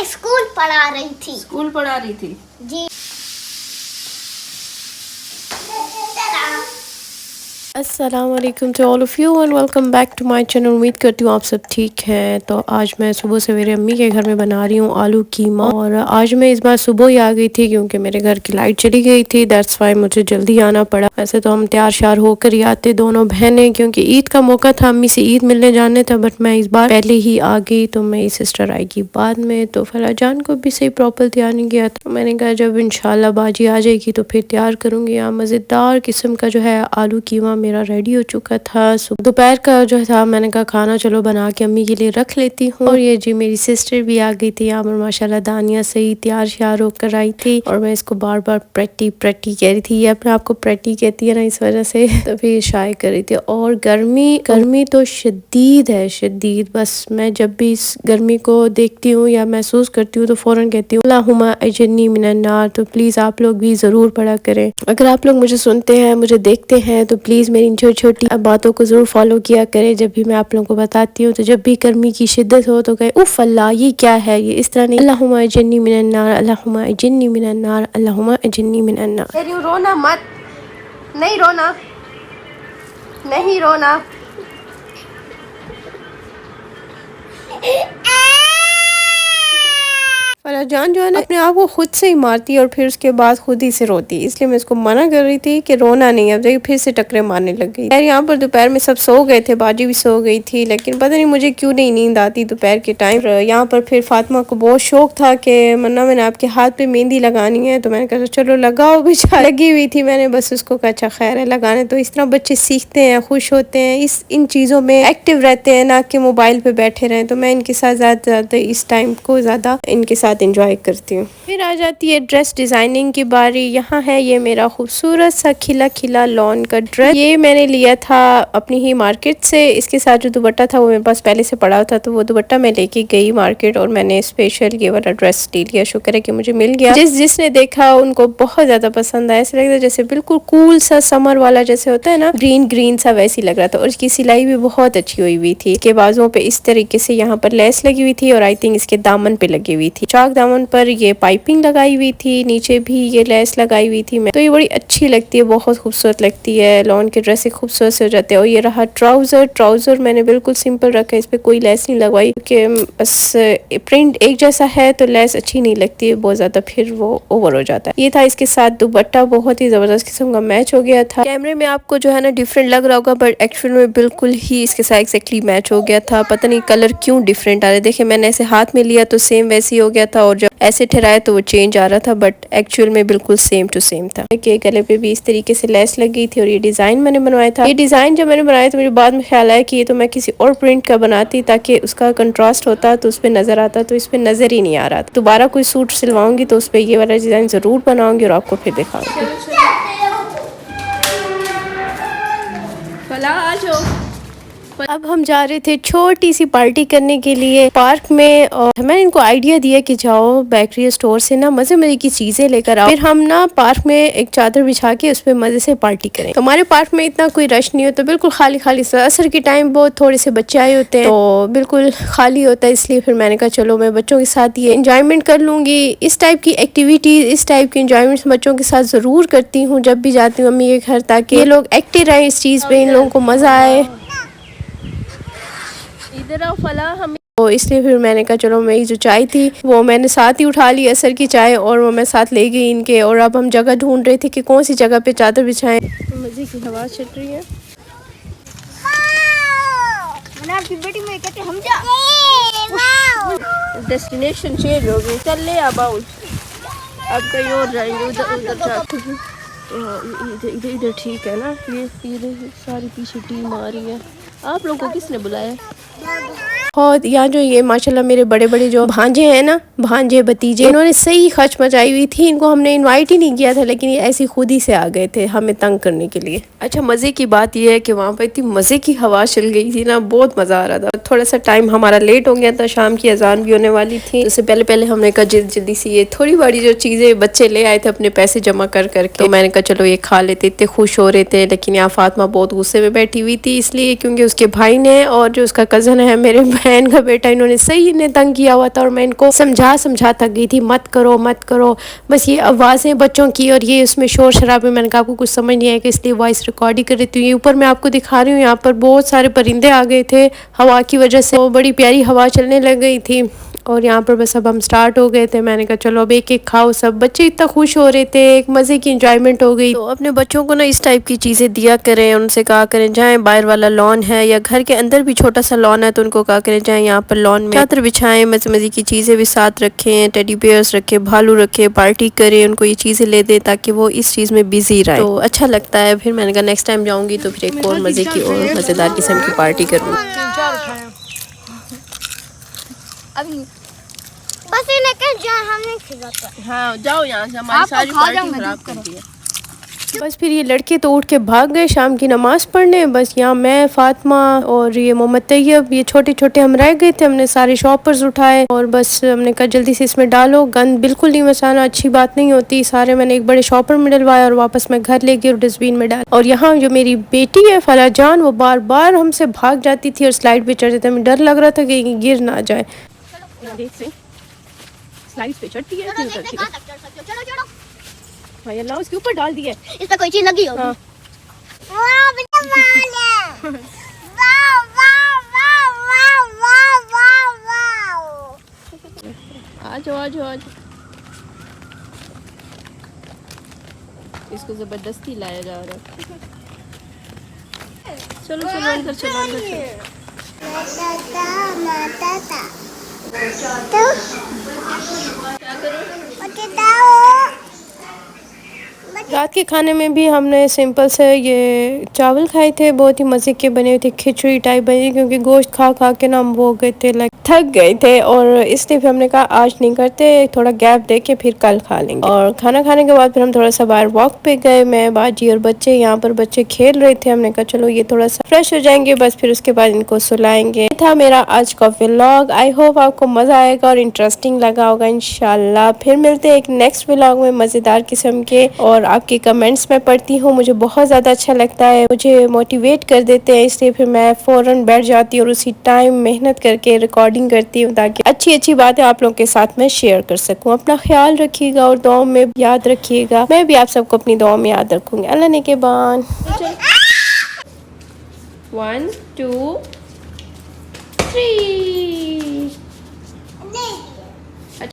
School पढ़ा रही थी। स्कूल पढ़ा रही थी जी। अस्सलाम वालेकुम to all of you and welcome back to my channel. उम्मीद करती हूँ आप सब ठीक हैं। तो आज मैं सुबह से मेरे अम्मी के घर में बना रही हूँ आलू कीमा। और आज मैं इस बार सुबह ही आ गई थी क्योंकि मेरे घर की लाइट चली गई थी। दैट्स वाई मुझे जल्दी आना पड़ा। वैसे तो हम तैयार श्यार होकर ही आते दोनों बहनें, क्योंकि ईद का मौका था, अम्मी से ईद मिलने जाने था। बट मैं इस बार पहले ही आ गई तो मेरी सिस्टर आएगी बाद में। तो फला जान को भी सही प्रॉपर तैयार नहीं किया था। मैंने कहा जब इंशाल्लाह बाजी आ जाएगी तो फिर तैयार करूँगी। यहाँ मज़ेदार किस्म का जो है आलू कीमा मेरा रेडी हो चुका था। दोपहर का जो था मैंने कहा खाना चलो बना के अम्मी के लिए रख लेती हूँ। और ये जी मेरी सिस्टर भी आ गई थी यहाँ पर, माशाल्लाह दानिया सही तैयार श्यार होकर आई थी। और मैं इसको बार बार प्रटी प्रटी कह रही थी, ये अपने आप को प्रटी कहती है ना, इस वजह से तो फिर शाये कर रही थी। और गर्मी तो शदीद है, शदीद। बस मैं जब भी इस गर्मी को देखती हूँ या महसूस करती हूँ तो फौरन कहती हूँ अल्लाहुम्मा अजरनी मिनन नार। तो प्लीज आप लोग भी जरूर पढ़ा करें। अगर आप लोग मुझे सुनते हैं, मुझे देखते हैं, तो प्लीज मेरी छोटी छोटी बातों को जरूर फॉलो किया करें। जब भी मैं आप लोगों को बताती हूँ तो जब भी गर्मी की शिद्दत हो तो कहे उफ अल्लाह ये क्या है, ये इस तरह नहीं। अल्लाहुम्मा अजरनी मिनन नार, अल्लाहुम्मा अजरनी मिनन नार, अल्लाहुम्मा अजरनी मिनन नार। कह रही हूँ रोना मत, नहीं रोना, नहीं रोना। फला जान जो है ना अपने आप को खुद से ही मारती है और फिर उसके बाद खुद ही से रोती है। इसलिए मैं इसको मना कर रही थी कि रोना नहीं है। अब देखिए फिर से टकरे मारने लग गई। यार यहाँ पर दोपहर में सब सो गए थे, बाजी भी सो गई थी, लेकिन पता नहीं मुझे क्यों नहीं नींद आती दोपहर के टाइम। यहाँ पर फिर फातिमा को बहुत शौक था कि मन्ना मैंने आपके हाथ पे मेहंदी लगानी है। तो मैंने कहा चलो लगाओ। बेचारी लगी हुई थी, मैंने बस उसको कहा अच्छा खैर है लगाने। तो इस तरह बच्चे सीखते हैं, खुश होते हैं, इन चीज़ों में एक्टिव रहते हैं, ना कि मोबाइल पे बैठे रहें। तो मैं इनके साथ ज़्यादा इस टाइम को ज़्यादा इनके साथ एंजॉय करती हूँ। फिर आ जाती है ड्रेस डिजाइनिंग की बारी। यहाँ है ये मेरा खूबसूरत सा खिला खिला लॉन का ड्रेस। ये मैंने लिया था अपनी ही मार्केट से। इसके साथ जो दुपट्टा था वो मेरे पास पहले से पड़ा था, तो वो दुपट्टा मैं लेके गई मार्केट और मैंने स्पेशल ये वाला ड्रेस ले लिया। शुक्र है कि मुझे मिल गया। जिसने देखा उनको बहुत ज्यादा पसंद आया। ऐसा लग रहा है जैसे बिल्कुल कूल सा समर वाला जैसे होता है ना, ग्रीन ग्रीन सा, वैसी लग रहा था। और इसकी सिलाई भी बहुत अच्छी हुई हुई थी। इसके बाजुओं पे इस तरीके से यहाँ पर लेस लगी हुई थी और आई थिंक इसके दामन पे लगी हुई थी, चाक दामन पर ये पाइपिंग लगाई हुई थी, नीचे भी ये लेस लगाई हुई थी। मैं तो ये बड़ी अच्छी लगती है, बहुत खूबसूरत लगती है। लॉन के ड्रेस खूबसूरत से हो जाते हैं। और ये रहा ट्राउजर मैंने बिल्कुल सिंपल रखा है, इस पे कोई लेस नहीं लगवाई क्योंकि बस प्रिंट एक जैसा है तो लेस अच्छी नहीं लगती है बहुत ज्यादा, फिर वो ओवर हो जाता है। ये था इसके साथ दुपट्टा, बहुत ही जबरदस्त किस्म का मैच हो गया था। कैमरे में आपको जो है ना डिफरेंट लग रहा होगा, बट एक्चुअल में बिल्कुल ही इसके साथ एक्जैक्टली मैच हो गया था। पता नहीं कलर क्यों डिफरेंट आ रहा है। देखिए मैंने ऐसे हाथ में लिया तो सेम वैसे ही हो गया था, और जब ऐसे ठहराया तो वो चेंज आ रहा था, बट एक्चुअल में बिल्कुल सेम टू सेम था। कि गले पे भी इस तरीके से लेस लग गई थी। और ये डिजाइन मैंने बनवाया था। ये डिजाइन जब मैंने बनाया तो मुझे बाद में ख्याल आया कि ये तो मैं किसी और प्रिंट का बनाती ताकि उसका कंट्रास्ट होता तो उस पर नजर आता, तो इस पर नजर ही नहीं आ रहा। दोबारा कोई सूट सिलवाऊंगी तो उस पर ये वाला डिजाइन जरूर बनाऊंगी और आपको फिर दिखाऊंगी। अब हम जा रहे थे छोटी सी पार्टी करने के लिए पार्क में। और मैंने इनको आइडिया दिया कि जाओ बेकरी स्टोर से ना मजे मजे की चीजें लेकर आओ, फिर हम ना पार्क में एक चादर बिछा के उस पर मजे से पार्टी करें। तो हमारे पार्क में इतना कोई रश नहीं होता, बिल्कुल खाली खाली सा। असर के टाइम बहुत थोड़े से बच्चे आए होते हैं तो बिल्कुल खाली होता है, इसलिए फिर मैंने कहा चलो मैं बच्चों के साथ ये इंजॉयमेंट कर लूंगी। इस टाइप की एक्टिविटीज, इस टाइप की इंजॉयमेंट बच्चों के साथ जरूर करती हूँ जब भी जाती हूँ अम्मी के घर, ताकि ये लोग एक्टिव रहे इस चीज पे, इन लोगों को मजा आए। इधर आओ फला हम। तो इसलिए फिर मैंने कहा चलो मेरी जो चाय थी वो मैंने साथ ही उठा ली, असर की चाय, और वो मैं साथ ले गई इनके। और अब हम जगह ढूंढ रहे थे कि कौन सी जगह पे चादर बिछाएं। मजे की हवा चल रही है। आपकी बेटी में कहते हम जा डेस्टिनेशन चेंज हो गई, चल ले अब आओ, अब कहीं और जाएंगे, उधर उधर जाते हैं। इधर इधर इधर ठीक है ना। ये सारी पीछे टीम आ रही है। आप लोगों को किसने बुलाया? और यहाँ जो ये माशाल्लाह मेरे बड़े बड़े जो भांजे हैं ना, भांजे भतीजे, इन्होंने सही खच मचाई हुई थी। इनको हमने इनवाइट ही नहीं किया था, लेकिन ये ऐसी खुद ही से आ गए थे हमें तंग करने के लिए। अच्छा मजे की बात यह है कि वहाँ पर इतनी मजे की हवा चल गई थी ना, बहुत मजा आ रहा था। थोड़ा सा टाइम हमारा लेट हो गया था, शाम की अजान भी होने वाली थी। उससे पहले पहले हमने कहा जल्दी से ये थोड़ी बड़ी जो चीजें बच्चे ले आए थे अपने पैसे जमा कर करके, तो मैंने कहा चलो ये खा लेते। इतने खुश हो रहे थे, लेकिन यहाँ फातिमा बहुत गुस्से में बैठी हुई थी, इसलिए क्योंकि उसके भाई ने और जो उसका कजन है मेरे बहन का बेटा इन्होंने सही ने तंग किया हुआ था और मैं इनको समझा थक गई थी, मत करो मत करो। बस ये आवाज़ें बच्चों की और ये उसमें शोर शराबे, मैंने कहा आपको कुछ समझ नहीं आया कि इसलिए वॉइस रिकॉर्डिंग कर रही थी। ये ऊपर मैं आपको दिखा रही हूँ, यहाँ पर बहुत सारे परिंदे आ गए थे हवा की वजह से, बड़ी प्यारी हवा चलने लग गई थी। और यहाँ पर बस अब हम स्टार्ट हो गए थे। मैंने कहा चलो अब एक एक खाओ। सब बच्चे इतना खुश हो रहे थे, एक मज़े की इंजॉयमेंट हो गई। तो अपने बच्चों को ना इस टाइप की चीज़ें दिया करें, उनसे कहा करें जाएँ बाहर वाला लॉन है या घर के अंदर भी छोटा सा लॉन है तो उनको कहा करें जाएँ यहाँ पर लॉन में चादर बिछाएं, मज़े मज़े की चीज़ें भी साथ रखें, टेडी बेयर्स रखें, भालू रखें, पार्टी करें, उनको ये चीज़ें ले दें ताकि वो इस चीज़ में बिजी रहे। तो अच्छा लगता है। फिर मैंने कहा नेक्स्ट टाइम जाऊँगी तो फिर एक और मज़े की और मज़ेदार किस्म की पार्टी करूँ। अभी बस इन्हें कह जा, हमने खिलाता। हाँ जाओ यहाँ से, हमारी सारी पार्टी खराब कर दी है। बस फिर ये लड़के तो उठ के भाग गए शाम की नमाज़ पढ़ने। बस यहाँ मैं, फातिमा और ये मोहम्मद तैयब, ये छोटे छोटे हम रह गए थे। हमने सारे शॉपर्स उठाए और बस हमने कहा जल्दी से इसमें डालो, गंद बिल्कुल नहीं मसाना, अच्छी बात नहीं होती। सारे मैंने एक बड़े शॉपर में डलवाया और वापस मैं घर ले गई और डस्टबिन में डाल। और यहाँ जो मेरी बेटी है फला जान, वो बार बार हमसे भाग जाती थी और स्लाइड पे चढ़ जाती थी। हमें डर लग रहा था कि गिर ना जाए। स्लाइड पे चढ़ती है, चलो देखते कहां तक चढ़ सकते हो। चलो चलो, भाई अल्लाह उसके ऊपर डाल दिया। इस पे कोई चीज लगी होगी। हाँ। वाह बेटा वाह वाह वाह वाह वाह वाह। आ जाओ। इसको जबरदस्ती लाया जा रहा है। चलो अंदर चलो। रात के खाने में भी हमने सिंपल से ये चावल खाए थे, बहुत ही मज़े के बने हुए थे, खिचड़ी टाइप बनी, क्योंकि गोश्त खा खा के ना हम वो हो गए थे, लाइक थक गए थे। और इसलिए फिर हमने कहा आज नहीं करते, थोड़ा गैप दे के फिर कल खा लेंगे। और खाना खाने के बाद फिर हम थोड़ा सा बाहर वॉक पे गए, मैं, बाजी और बच्चे। यहाँ पर बच्चे खेल रहे थे, हमने कहा चलो ये थोड़ा सा फ्रेश हो जाएंगे, बस फिर उसके बाद इनको सुलाएंगे। ये था मेरा आज का व्लॉग। आई होप आपको मज़ा आएगा और इंटरेस्टिंग लगा होगा। इंशाल्लाह फिर मिलते हैं एक नेक्स्ट व्लॉग में मज़ेदार किस्म के। और आपके कमेंट्स मैं पढ़ती हूँ, मुझे बहुत ज़्यादा अच्छा लगता है, मुझे मोटिवेट कर देते हैं, इसलिए फिर मैं फ़ौरन बैठ जाती हूँ और उसी टाइम मेहनत करके रिकॉर्डिंग करती हूँ ताकि अच्छी अच्छी बातें आप लोगों के साथ मैं शेयर कर सकूँ। अपना ख्याल रखिएगा और दुआओं में याद रखिएगा। मैं भी आप सबको अपनी दुआओं में याद रखूँगी। अल्लाह ने के बान। 1 2 3